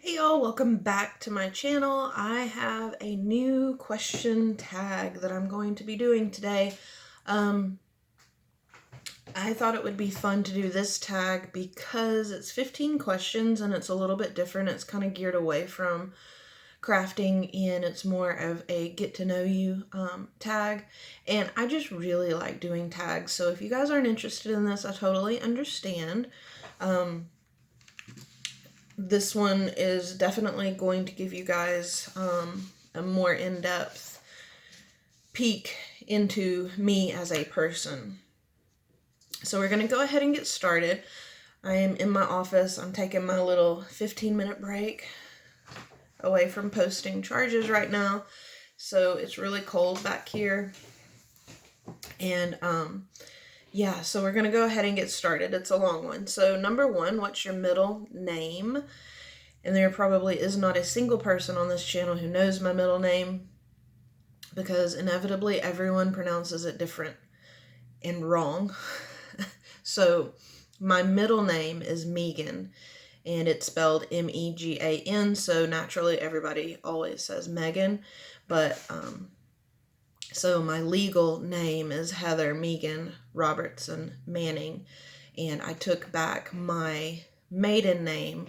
Hey y'all, welcome back to my channel. I have a new question tag that I'm going to be doing today. I thought it would be fun to do this tag because it's 15 questions and it's a little bit different. It's kind of geared away from crafting and it's more of a get to know you tag, and I just really like doing tags. So if you guys aren't interested in this, I totally understand. This one is definitely going to give you guys a more in-depth peek into me as a person. So we're going to go ahead and get started. I am in my office. I'm taking my little 15-minute break away from posting charges right now. So it's really cold back here. And yeah, so we're going to go ahead and get started. It's a long one. So number one, what's your middle name? And there probably is not a single person on this channel who knows my middle name, because inevitably everyone pronounces it different and wrong. So my middle name is Megan, and it's spelled M-E-G-A-N, so naturally everybody always says Megan. But so my legal name is Heather Megan Robertson Manning, and I took back my maiden name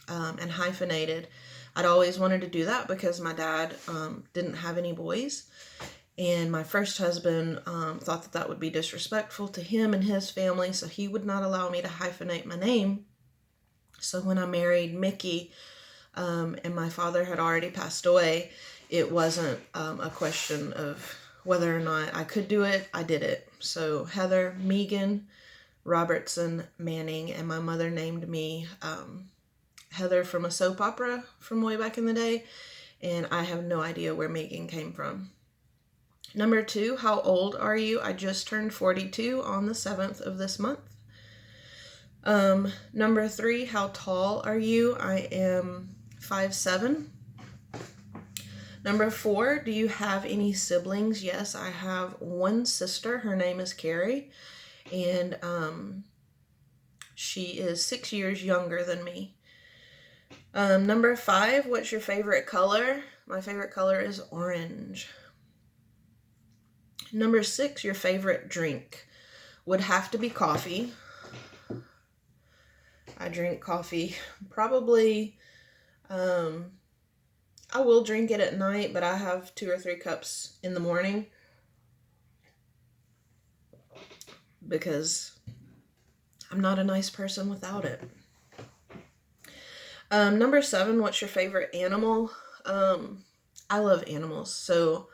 and hyphenated. I'd always wanted to do that because my dad didn't have any boys, and my first husband thought that that would be disrespectful to him and his family, so he would not allow me to hyphenate my name. So when I married Mickey, and my father had already passed away, it wasn't a question of whether or not I could do it. I did it. So Heather Megan Robertson Manning, and my mother named me Heather from a soap opera from way back in the day, and I have no idea where Megan came from. Number two, how old are you? I just turned 42 on the 7th of this month. Number three, how tall are you? I am 5'7". Number four, do you have any siblings? Yes, I have one sister. Her name is Carrie, and she is 6 years younger than me. Number five, what's your favorite color? My favorite color is orange. Number six, your favorite drink would have to be coffee. I drink coffee probably, I will drink it at night, but I have 2 or 3 cups in the morning because I'm not a nice person without it. Number seven, what's your favorite animal? I love animals, so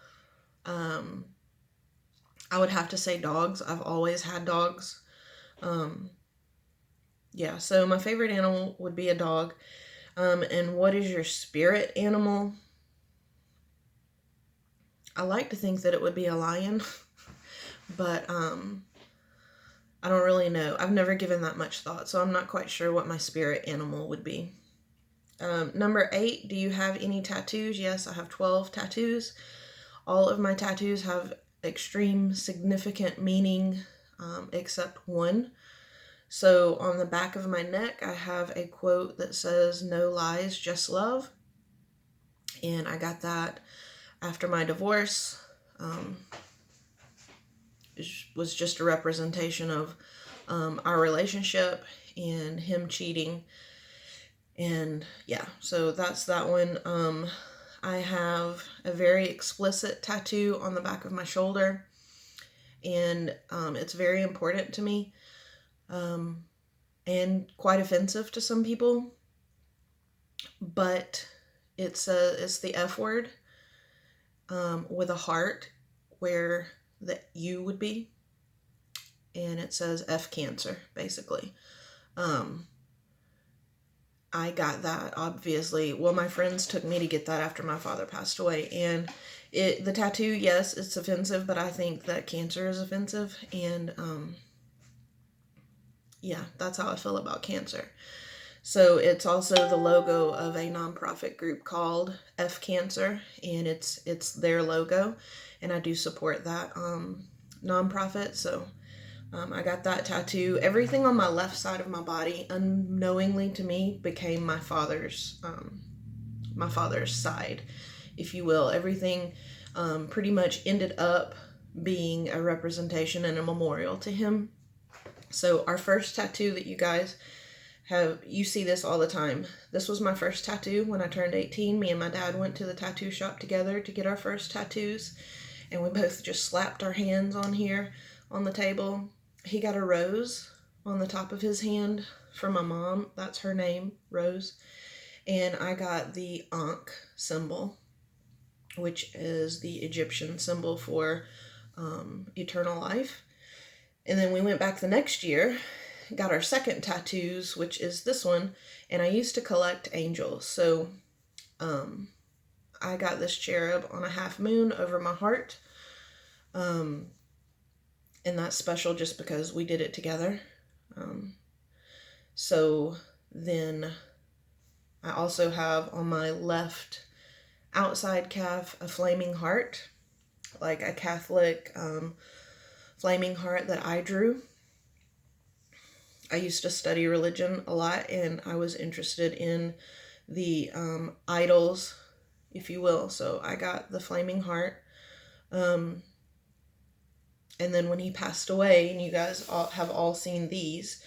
I would have to say dogs. I've always had dogs. Yeah, so my favorite animal would be a dog. And what is your spirit animal? I like to think that it would be a lion, but I don't really know. I've never given that much thought, so I'm not quite sure what my spirit animal would be. Number eight, do you have any tattoos? Yes, I have 12 tattoos. All of my tattoos have extreme significant meaning, except one. So on the back of my neck, I have a quote that says, "No lies, just love." And I got that after my divorce. It was just a representation of our relationship and him cheating. And yeah, so that's that one. I have a very explicit tattoo on the back of my shoulder, and it's very important to me, and quite offensive to some people, but it's the F word with a heart where the U would be, and it says F cancer, basically. I got that, obviously. Well, my friends took me to get that after my father passed away. And the tattoo, yes, it's offensive, but I think that cancer is offensive. And yeah, that's how I feel about cancer. So it's also the logo of a nonprofit group called F Cancer, and it's their logo. And I do support that nonprofit. So I got that tattoo. Everything on my left side of my body, unknowingly to me, became my father's side, if you will. Everything pretty much ended up being a representation and a memorial to him. So our first tattoo that you guys have, you see this all the time. This was my first tattoo when I turned 18. Me and my dad went to the tattoo shop together to get our first tattoos, and we both just slapped our hands on here on the table. He got a rose on the top of his hand for my mom. That's her name, Rose. And I got the Ankh symbol, which is the Egyptian symbol for eternal life. And then we went back the next year, got our second tattoos, which is this one. And I used to collect angels. So I got this cherub on a half moon over my heart. And that's special just because we did it together. So then I also have on my left outside calf a flaming heart, like a Catholic flaming heart that I drew. I used to study religion a lot, and I was interested in the idols, if you will. So I got the flaming heart. And then when he passed away, and you guys have all seen these,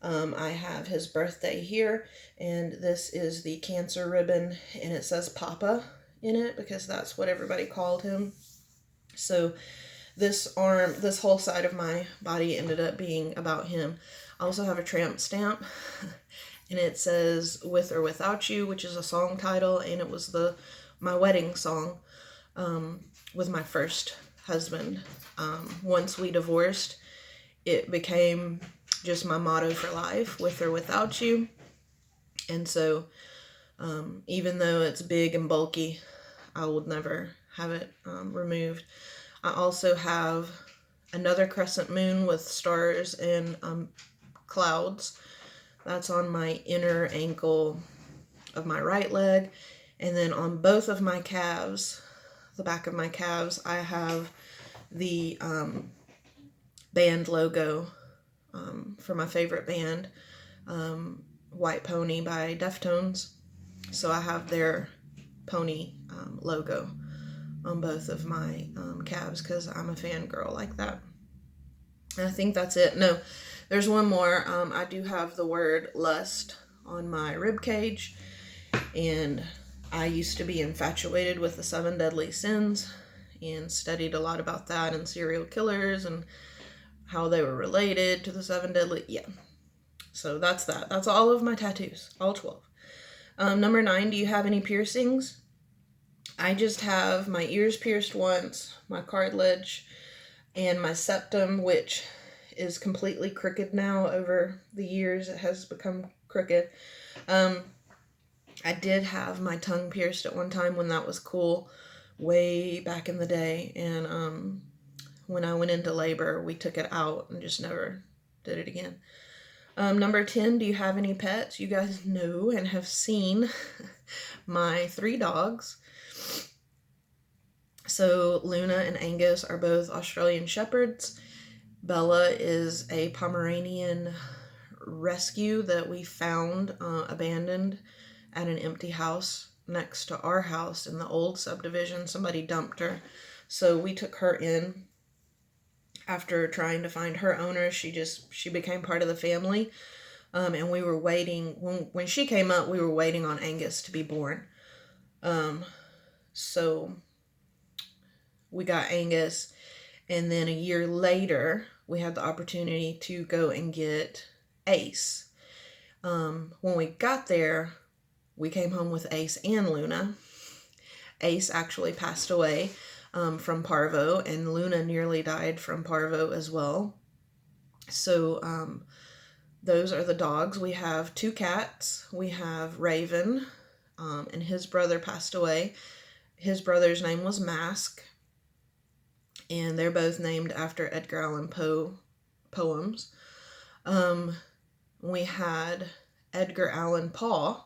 I have his birthday here, and this is the cancer ribbon, and it says Papa in it because that's what everybody called him. So this whole side of my body ended up being about him. I also have a tramp stamp, and it says With or Without You, which is a song title, and it was my wedding song with my first husband. Once we divorced, it became just my motto for life, with or without you. And so even though it's big and bulky, I would never have it removed. I also have another crescent moon with stars and clouds. That's on my inner ankle of my right leg. And then on both of my calves, the back of my calves, I have the band logo for my favorite band, White Pony by Deftones. So I have their pony logo on both of my calves because I'm a fangirl like that. And I think that's it. No, there's one more. I do have the word lust on my rib cage, and I used to be infatuated with the 7 deadly sins and studied a lot about that and serial killers and how they were related to the 7 deadly. Yeah. So that's that. That's all of my tattoos, all 12. Number 9, do you have any piercings? I just have my ears pierced once, my cartilage, and my septum, which is completely crooked now. Over the years, it has become crooked. I did have my tongue pierced at one time when that was cool, way back in the day. And when I went into labor, we took it out and just never did it again. Number 10, do you have any pets? You guys know and have seen my 3 dogs. So Luna and Angus are both Australian Shepherds. Bella is a Pomeranian rescue that we found abandoned at an empty house next to our house in the old subdivision. Somebody dumped her. So we took her in. After trying to find her owner, she became part of the family. And we were waiting, when she came up, we were waiting on Angus to be born. So we got Angus, and then a year later, we had the opportunity to go and get Ace. When we got there, we came home with Ace and Luna. Ace actually passed away from parvo, and Luna nearly died from parvo as well. So those are the dogs. We have 2 cats. We have Raven, and his brother passed away. His brother's name was Mask, and they're both named after Edgar Allan Poe poems. We had Edgar Allan Paw,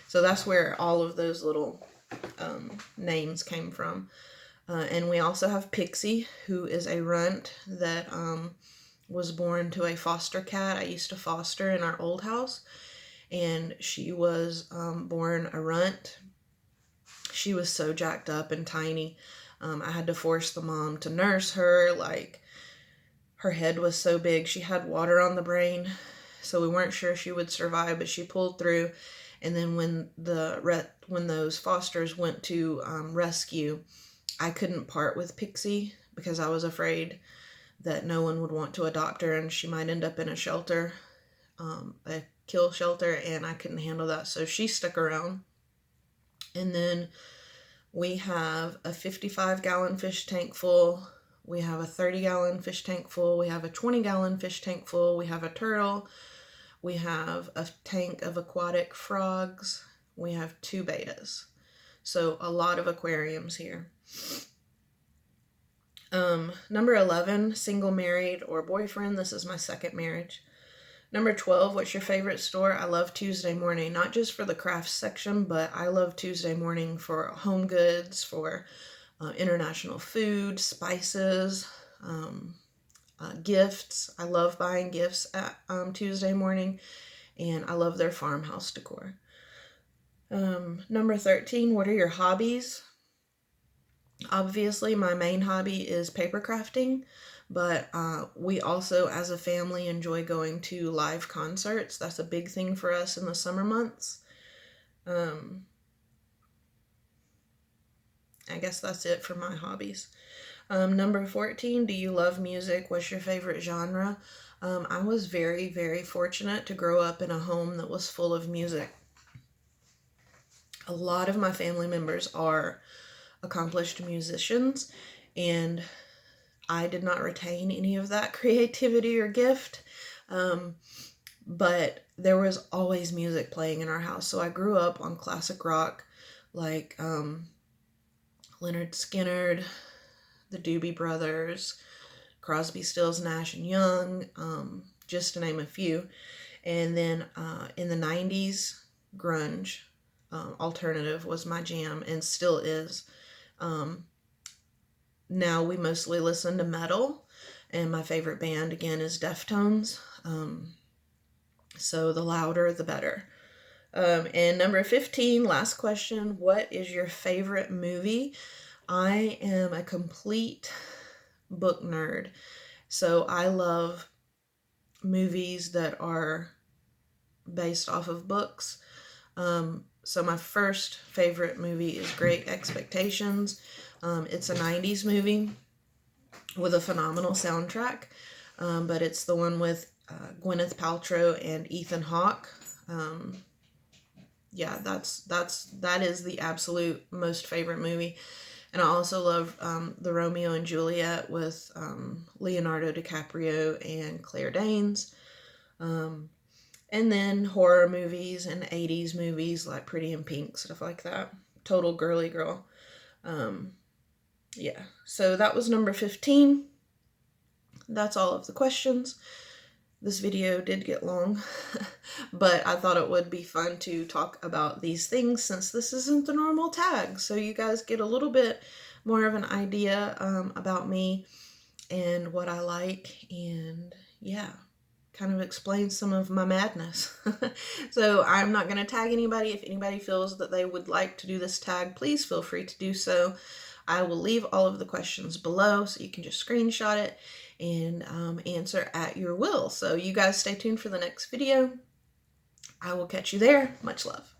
so that's where all of those little names came from. And we also have Pixie, who is a runt that was born to a foster cat. I used to foster in our old house, and she was born a runt. She was so jacked up and tiny. I had to force the mom to nurse her. Like, her head was so big. She had water on the brain, so we weren't sure she would survive, but she pulled through. And then when those fosters went to rescue, I couldn't part with Pixie because I was afraid that no one would want to adopt her and she might end up in a shelter, a kill shelter, and I couldn't handle that. So she stuck around. And then we have a 55-gallon fish tank full. We have a 30-gallon fish tank full. We have a 20-gallon fish tank full. We have a turtle. We have a tank of aquatic frogs. We have 2 betas. So a lot of aquariums here. Number 11, single, married, or boyfriend. This is my second marriage. Number 12, what's your favorite store? I love Tuesday Morning, not just for the crafts section, but I love Tuesday Morning for home goods, for international food, spices, gifts. I love buying gifts at Tuesday Morning, and I love their farmhouse decor. Number 13, what are your hobbies? Obviously, my main hobby is paper crafting, but we also, as a family, enjoy going to live concerts. That's a big thing for us in the summer months. I guess that's it for my hobbies. Number 14, do you love music? What's your favorite genre? I was very, very fortunate to grow up in a home that was full of music. A lot of my family members are accomplished musicians, and I did not retain any of that creativity or gift, but there was always music playing in our house. So I grew up on classic rock, like Leonard Skinner, the Doobie Brothers, Crosby, Stills, Nash and Young, just to name a few. And then in the 90s, grunge, alternative was my jam and still is. Now we mostly listen to metal, and my favorite band again is Deftones. So the louder the better. And number 15, last question, what is your favorite movie? I am a complete book nerd, so I love movies that are based off of books. So my first favorite movie is Great Expectations. It's a 90s movie with a phenomenal soundtrack, but it's the one with Gwyneth Paltrow and Ethan Hawke. Yeah, that is the absolute most favorite movie. And I also love the Romeo and Juliet with Leonardo DiCaprio and Claire Danes. And then horror movies and 80s movies like Pretty in Pink, stuff like that. Total girly girl. Yeah, so that was number 15. That's all of the questions. This video did get long, but I thought it would be fun to talk about these things since this isn't the normal tag. So you guys get a little bit more of an idea about me and what I like, and yeah, kind of explain some of my madness. So I'm not going to tag anybody. If anybody feels that they would like to do this tag, please feel free to do so. I will leave all of the questions below so you can just screenshot it and answer at your will. So you guys stay tuned for the next video. I will catch you there. Much love.